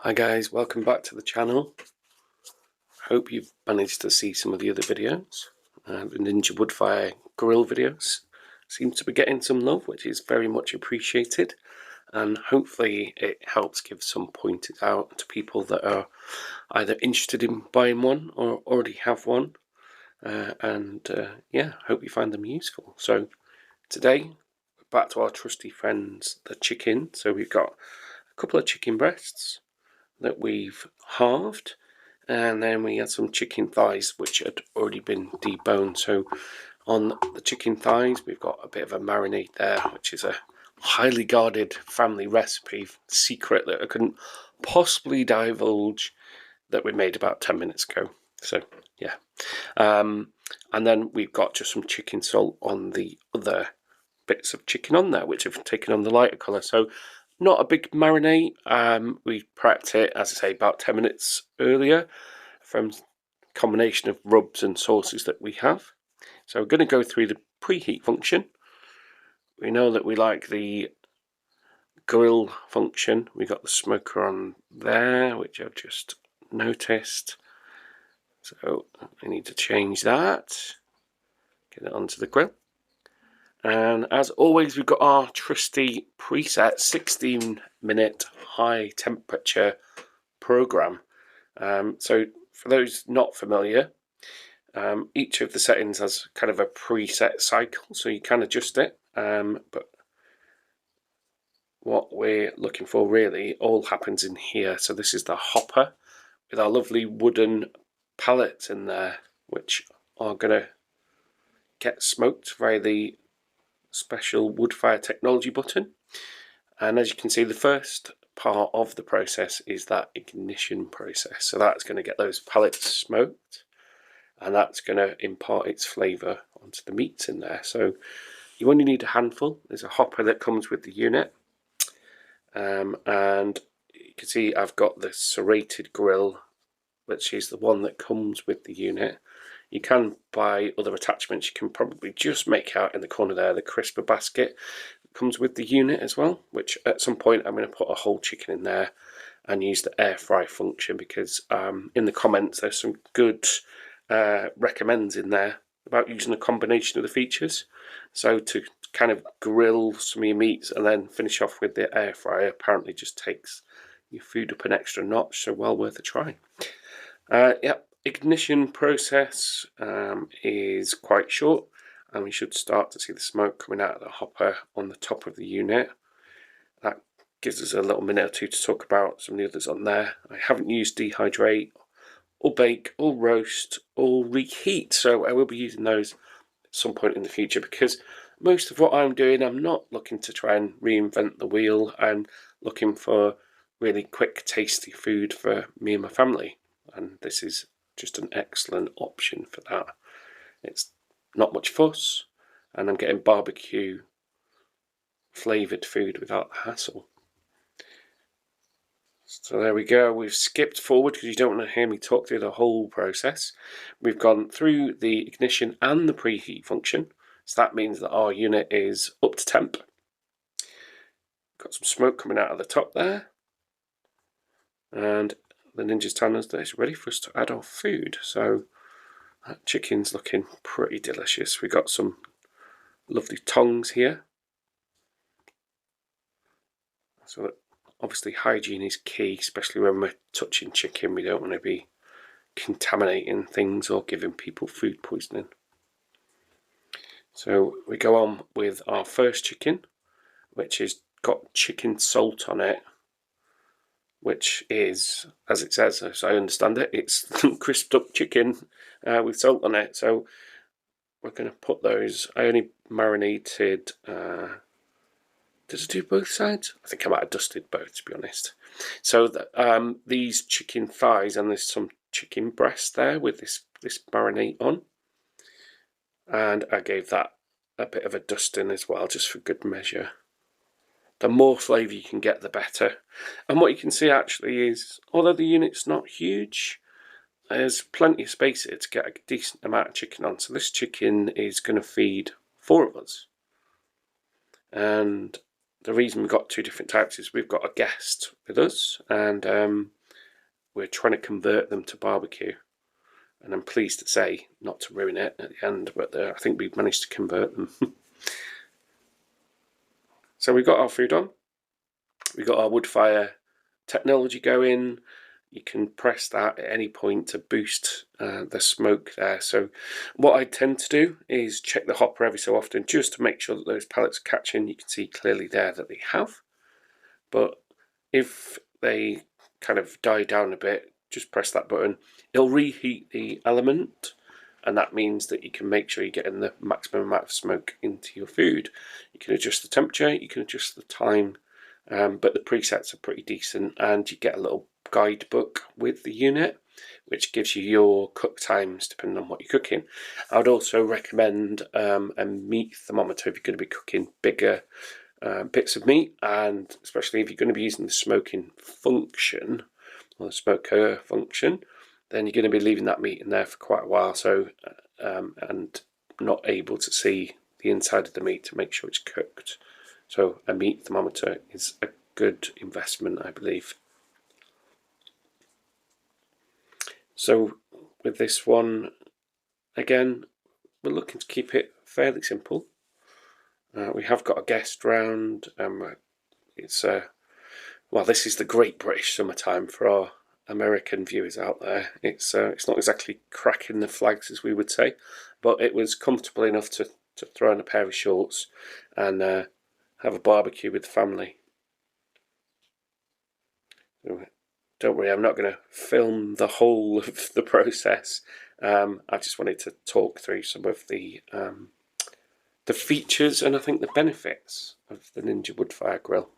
Hi guys, welcome back to the channel. Hope you've managed to see some of the other videos. The Ninja Woodfire grill videos seem to be getting some love, which is very much appreciated, and hopefully it helps give some pointers out to people that are either interested in buying one or already have one, yeah, hope you find them useful. So today, back to our trusty friends, the chicken. So we've got a couple of chicken breasts that we've halved, and then we had some chicken thighs which had already been deboned. So on the chicken thighs we've got a bit of a marinade there, which is a highly guarded family recipe secret that I couldn't possibly divulge, that we made about 10 minutes ago. So yeah, and then we've got just some chicken salt on the other bits of chicken on there, which have taken on the lighter colour. So not a big marinade. We prepped it, as I say, about 10 minutes earlier from a combination of rubs and sauces that we have. So we're going to go through the preheat function. We know that we like the grill function. We got the smoker on there, which I've just noticed. So I need to change that. Get it onto the grill. And as always, we've got our trusty preset 16-minute high temperature program. So for those not familiar, each of the settings has kind of a preset cycle, so you can adjust it, but what we're looking for really all happens in here. So this is the hopper with our lovely wooden pallets in there, which are going to get smoked via the special Woodfire technology button. And as you can see, the first part of the process is that ignition process. So that's going to get those pellets smoked, and that's going to impart its flavour onto the meats in there. So you only need a handful. There's a hopper that comes with the unit, and you can see I've got the serrated grill, which is the one that comes with the unit. You can buy other attachments. You can probably just make out in the corner there the crisper basket that comes with the unit as well, which at some point I'm going to put a whole chicken in there and use the air fry function, because in the comments there's some good recommends in there about using a combination of the features. So to kind of grill some of your meats and then finish off with the air fryer apparently just takes your food up an extra notch, so well worth a try. Yep. Ignition process is quite short, and we should start to see the smoke coming out of the hopper on the top of the unit. That gives us a little minute or two to talk about some of the others on there. I haven't used dehydrate or bake or roast or reheat, so I will be using those at some point in the future, because most of what I'm doing, I'm not looking to try and reinvent the wheel. I'm looking for really quick, tasty food for me and my family, and this is just an excellent option for that. It's not much fuss, and I'm getting barbecue flavoured food without the hassle. So there we go. We've skipped forward because you don't want to hear me talk through the whole process. We've gone through the ignition and the preheat function, so that means that our unit is up to temp. Got some smoke coming out of the top there, and the Ninja's telling us that it's ready for us to add our food. So that chicken's looking pretty delicious. We've got some lovely tongs here. So that obviously hygiene is key, especially when we're touching chicken. We don't want to be contaminating things or giving people food poisoning. So we go on with our first chicken, which has got chicken salt on it, which is, as it says, as I understand it, it's crisped up chicken with salt on it. So we're going to put those. I only marinated. Does it do both sides? I think I might have dusted both, to be honest. So these chicken thighs, and there's some chicken breast there with this marinade on, and I gave that a bit of a dusting as well, just for good measure. The more flavour you can get, the better. And what you can see actually is, although the unit's not huge, there's plenty of space here to get a decent amount of chicken on. So this chicken is going to feed 4 of us. And the reason we've got two different types is we've got a guest with us, and we're trying to convert them to barbecue. And I'm pleased to say, not to ruin it at the end, but I think we've managed to convert them. So we've got our food on. We've got our Woodfire technology going. You can press that at any point to boost the smoke there. So what I tend to do is check the hopper every so often just to make sure that those pellets are catching. You can see clearly there that they have. But if they kind of die down a bit, just press that button. It'll reheat the element, and that means that you can make sure you're getting the maximum amount of smoke into your food. You can adjust the temperature, you can adjust the time, but the presets are pretty decent, and you get a little guidebook with the unit which gives you your cook times depending on what you're cooking. I would also recommend a meat thermometer if you're going to be cooking bigger bits of meat, and especially if you're going to be using the smoking function or the smoker function, then you're going to be leaving that meat in there for quite a while, so and not able to see the inside of the meat to make sure it's cooked. So a meat thermometer is a good investment, I believe. So with this one, again, we're looking to keep it fairly simple. We have got a guest round. It's well, this is the Great British Summertime for our American viewers out there. It's not exactly cracking the flags as we would say, but it was comfortable enough to throw on a pair of shorts and have a barbecue with the family. Don't worry, I'm not going to film the whole of the process. I just wanted to talk through some of the features and I think the benefits of the Ninja Woodfire grill.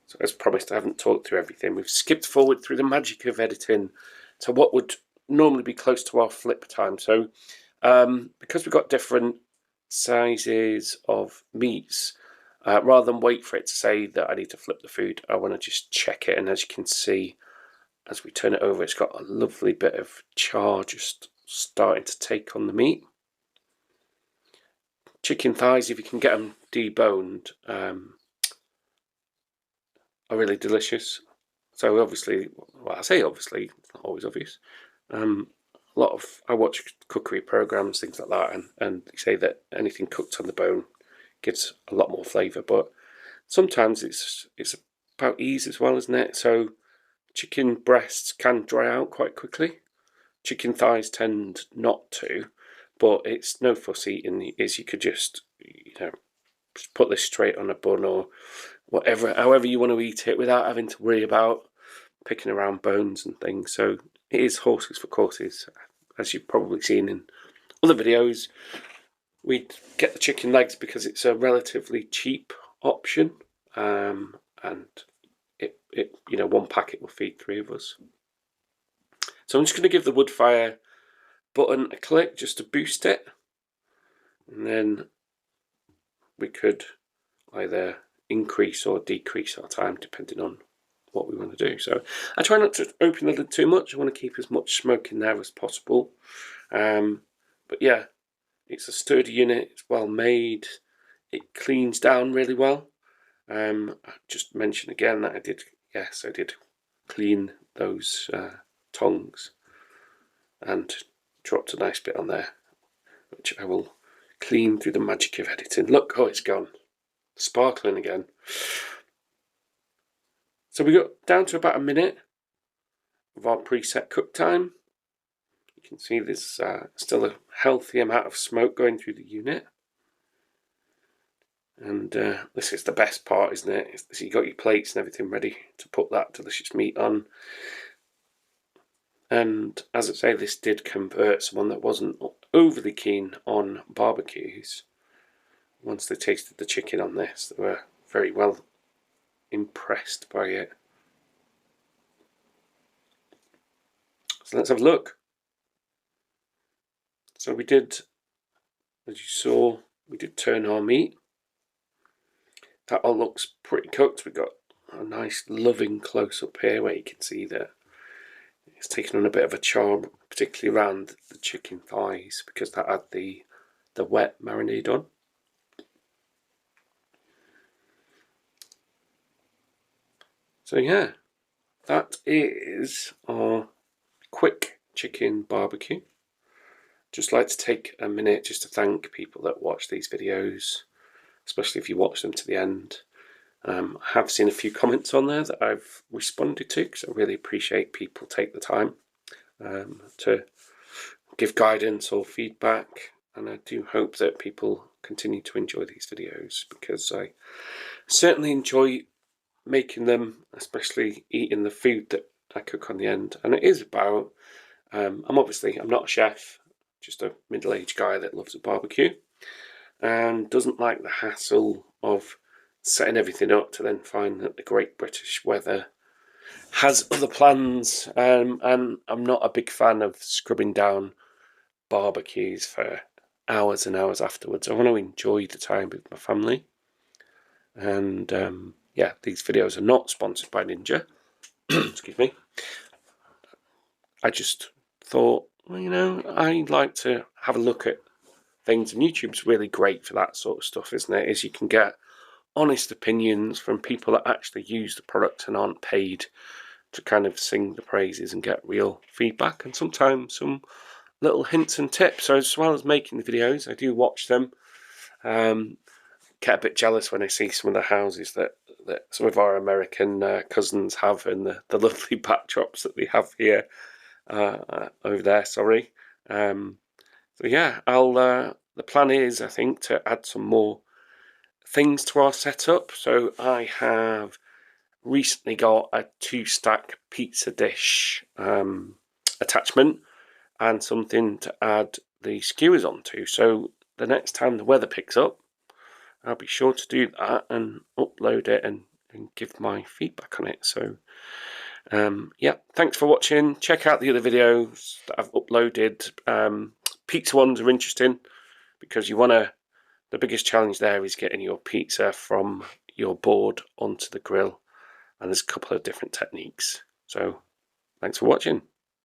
So as promised, I haven't talked through everything. We've skipped forward through the magic of editing to what would normally be close to our flip time. So because we've got different sizes of meats, rather than wait for it to say that I need to flip the food, I want to just check it. And as you can see, as we turn it over, it's got a lovely bit of char just starting to take on the meat. Chicken thighs, if you can get them deboned, are really delicious. So obviously, well, I say obviously, it's not always obvious. I watch cookery programs, things like that, and they say that anything cooked on the bone gives a lot more flavour. But sometimes it's about ease as well, isn't it? So chicken breasts can dry out quite quickly. Chicken thighs tend not to, but it's no fuss eating. Is you could just just put this straight on a bun or whatever, however you want to eat it, without having to worry about picking around bones and things. So it is horses for courses, as you've probably seen in other videos. We get the chicken legs because it's a relatively cheap option, and it one packet will feed 3 of us. So I'm just going to give the Woodfire button a click just to boost it, and then we could either increase or decrease our time depending on what we want to do. So I try not to open the lid too much. I want to keep as much smoke in there as possible. But yeah, it's a sturdy unit. It's well made. It cleans down really well. I just mention again that I did clean those tongs and dropped a nice bit on there, which I will clean through the magic of editing. Look, oh, it's gone. Sparkling again. So we got down to about a minute of our preset cook time. You can see there's still a healthy amount of smoke going through the unit. And this is the best part, isn't it? So you got your plates and everything ready to put that delicious meat on. And as I say, this did convert someone that wasn't overly keen on barbecues. Once they tasted the chicken on this, they were very well impressed by it. So let's have a look. So we did, as you saw, we did turn our meat. That all looks pretty cooked. We've got a nice loving close-up here where you can see that it's taken on a bit of a charm, particularly around the chicken thighs, because that had the wet marinade on. So yeah, that is our quick chicken barbecue. Just like to take a minute just to thank people that watch these videos, especially if you watch them to the end. I have seen a few comments on there that I've responded to because I really appreciate people take the time to give guidance or feedback, and I do hope that people continue to enjoy these videos because I certainly enjoy making them, especially eating the food that I cook on the end. And it is about, I'm not a chef, just a middle-aged guy that loves a barbecue and doesn't like the hassle of setting everything up to then find that the great British weather has other plans, and I'm not a big fan of scrubbing down barbecues for hours and hours afterwards. I want to enjoy the time with my family. And yeah, these videos are not sponsored by Ninja. Excuse me. I just thought, well, you know, I like to have a look at things, and YouTube's really great for that sort of stuff, isn't it? Is you can get honest opinions from people that actually use the product and aren't paid to kind of sing the praises and get real feedback, and sometimes some little hints and tips. So as well as making the videos, I do watch them. Get a bit jealous when I see some of the houses that some of our American cousins have, and the lovely backdrops that they have here over there. Sorry. So yeah, the plan is, I think, to add some more things to our setup. So I have recently got a 2-stack pizza dish attachment and something to add the skewers onto. So the next time the weather picks up, I'll be sure to do that and upload it and give my feedback on it. So yeah, thanks for watching. Check out the other videos that I've uploaded. Pizza ones are interesting because the biggest challenge there is getting your pizza from your board onto the grill, and there's a couple of different techniques. So thanks for watching.